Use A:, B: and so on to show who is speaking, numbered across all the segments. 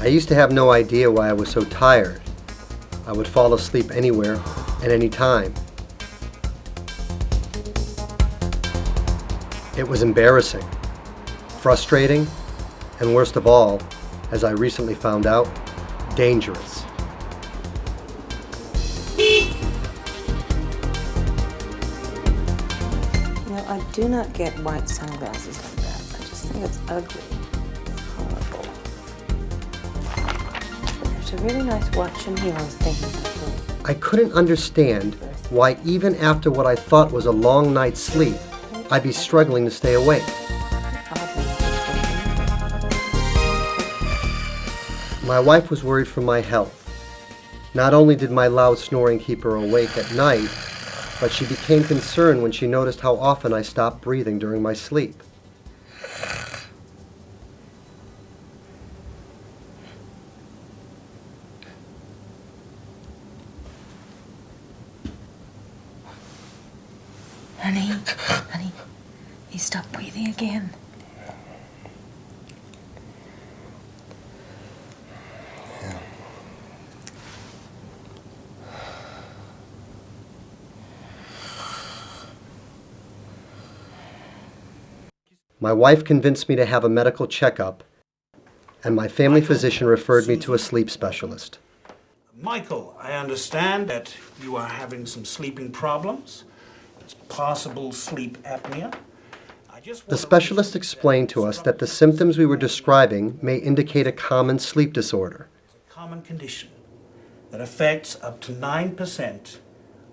A: used to have no idea why I was so tired. I would fall asleep anywhere, at any time. It was embarrassing, frustrating, and worst of all, as I recently found out, dangerous.
B: I do not get white sunglasses like that. I just think it's ugly. It's horrible. There's a really nice watch in here I was thinking about.
A: I couldn't understand why even after what I thought was a long night's sleep, I'd be struggling to stay awake. My wife was worried for my health. Not only did my loud snoring keep her awake at night, but she became concerned when she noticed how often I stopped breathing during my sleep.
B: Honey, you stopped breathing again.
A: My wife convinced me to have a medical checkup, and my family physician referred me to a sleep specialist.
C: Michael, I understand that you are having some sleeping problems. It's possible sleep apnea.
A: The specialist explained to us that the symptoms we were describing may indicate a common sleep disorder.
C: It's a common condition that affects up to 9%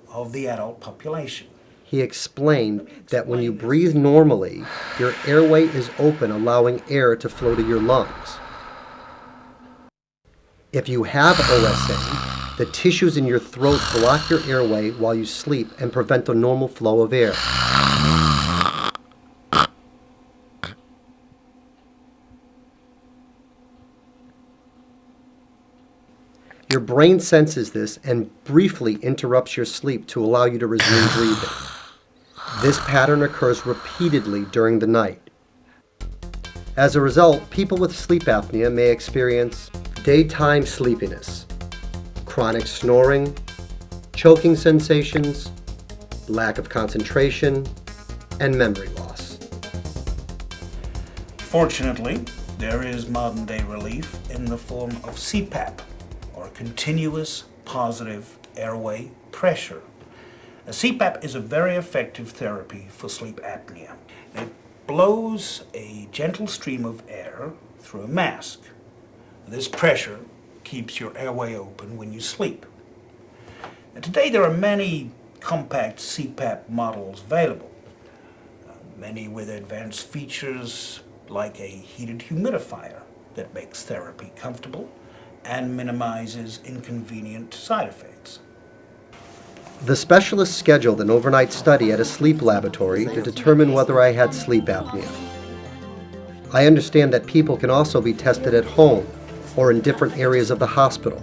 C: of the adult population.
A: He explained that when you breathe normally, your airway is open, allowing air to flow to your lungs. If you have OSA, the tissues in your throat block your airway while you sleep and prevent the normal flow of air. Your brain senses this and briefly interrupts your sleep to allow you to resume breathing. This pattern occurs repeatedly during the night. As a result, people with sleep apnea may experience daytime sleepiness, chronic snoring, choking sensations, lack of concentration, and memory loss.
C: Fortunately, there is modern-day relief in the form of CPAP, or continuous positive airway pressure. A CPAP is a very effective therapy for sleep apnea. It blows a gentle stream of air through a mask. This pressure keeps your airway open when you sleep. And today there are many compact CPAP models available, many with advanced features like a heated humidifier that makes therapy comfortable and minimizes inconvenient side effects.
A: The specialist scheduled an overnight study at a sleep laboratory to determine whether I had sleep apnea. I understand that people can also be tested at home or in different areas of the hospital.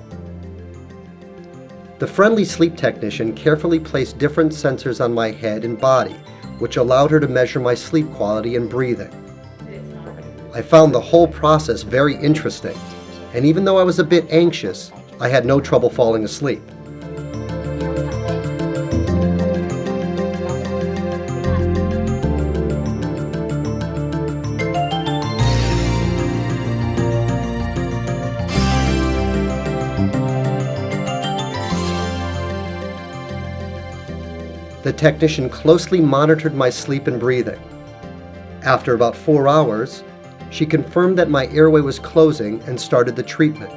A: The friendly sleep technician carefully placed different sensors on my head and body, which allowed her to measure my sleep quality and breathing. I found the whole process very interesting, and even though I was a bit anxious, I had no trouble falling asleep. The technician closely monitored my sleep and breathing. After about 4 hours, she confirmed that my airway was closing and started the treatment.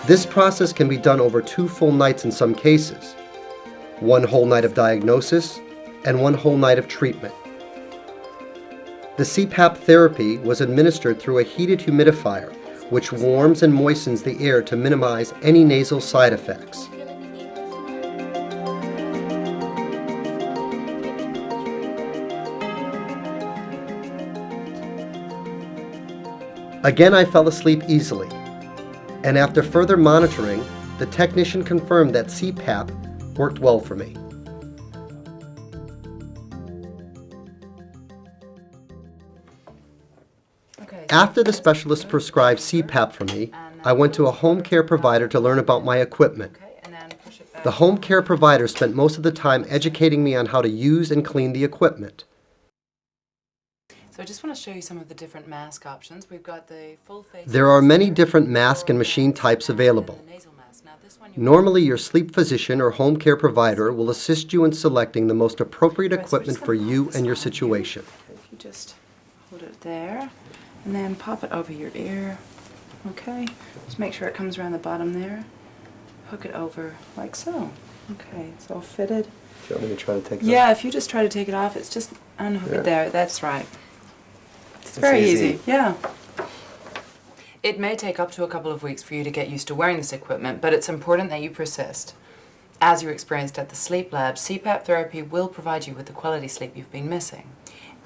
A: This process can be done over 2 full nights in some cases, 1 whole night of diagnosis and 1 whole night of treatment. The CPAP therapy was administered through a heated humidifier, which warms and moistens the air to minimize any nasal side effects. Again, I fell asleep easily, and after further monitoring, the technician confirmed that CPAP worked well for me.
B: Okay.
A: After the specialist prescribed CPAP for me, I went to a home care provider to learn about my equipment.
B: Okay, and then push it back.
A: The home care provider spent most of the time educating me on how to use and clean the equipment.
B: So I just want to show you some of the different mask options. We've got the full face.
A: There are many different mask and machine types available. Normally, your sleep physician or home care provider will assist you in selecting the most appropriate equipment for you and your situation.
B: If you just hold it there and then pop it over your ear. Okay, just make sure it comes around the bottom there. Hook it over like so. Okay, it's all fitted.
A: Do you want me to try to take it off?
B: Yeah, if you just try to take it off, it's just unhook it there. That's right. It's very easy. Yeah. It may take up to a couple of weeks for you to get used to wearing this equipment, but it's important that you persist. As you experienced at the sleep lab, CPAP therapy will provide you with the quality sleep you've been missing.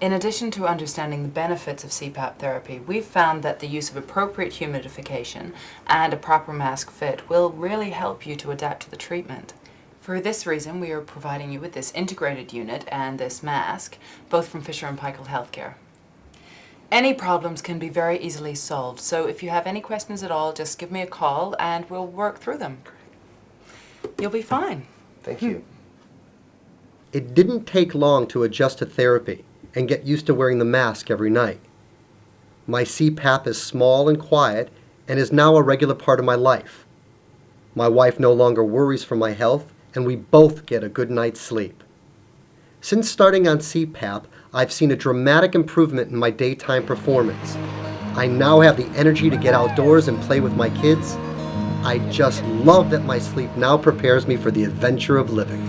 B: In addition to understanding the benefits of CPAP therapy, we've found that the use of appropriate humidification and a proper mask fit will really help you to adapt to the treatment. For this reason, we are providing you with this integrated unit and this mask, both from Fisher & Paykel Healthcare. Any problems can be very easily solved, so if you have any questions at all, just give me a call and we'll work through them. You'll be fine.
A: Thank you. It didn't take long to adjust to therapy and get used to wearing the mask every night. My CPAP is small and quiet and is now a regular part of my life. My wife no longer worries for my health, and we both get a good night's sleep. Since starting on CPAP, I've seen a dramatic improvement in my daytime performance. I now have the energy to get outdoors and play with my kids. I just love that my sleep now prepares me for the adventure of living.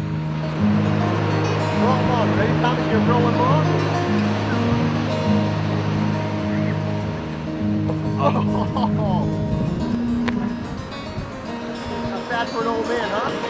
D: Roll on, ready, Tommy? You're rolling on. Oh, not bad for an old man, huh?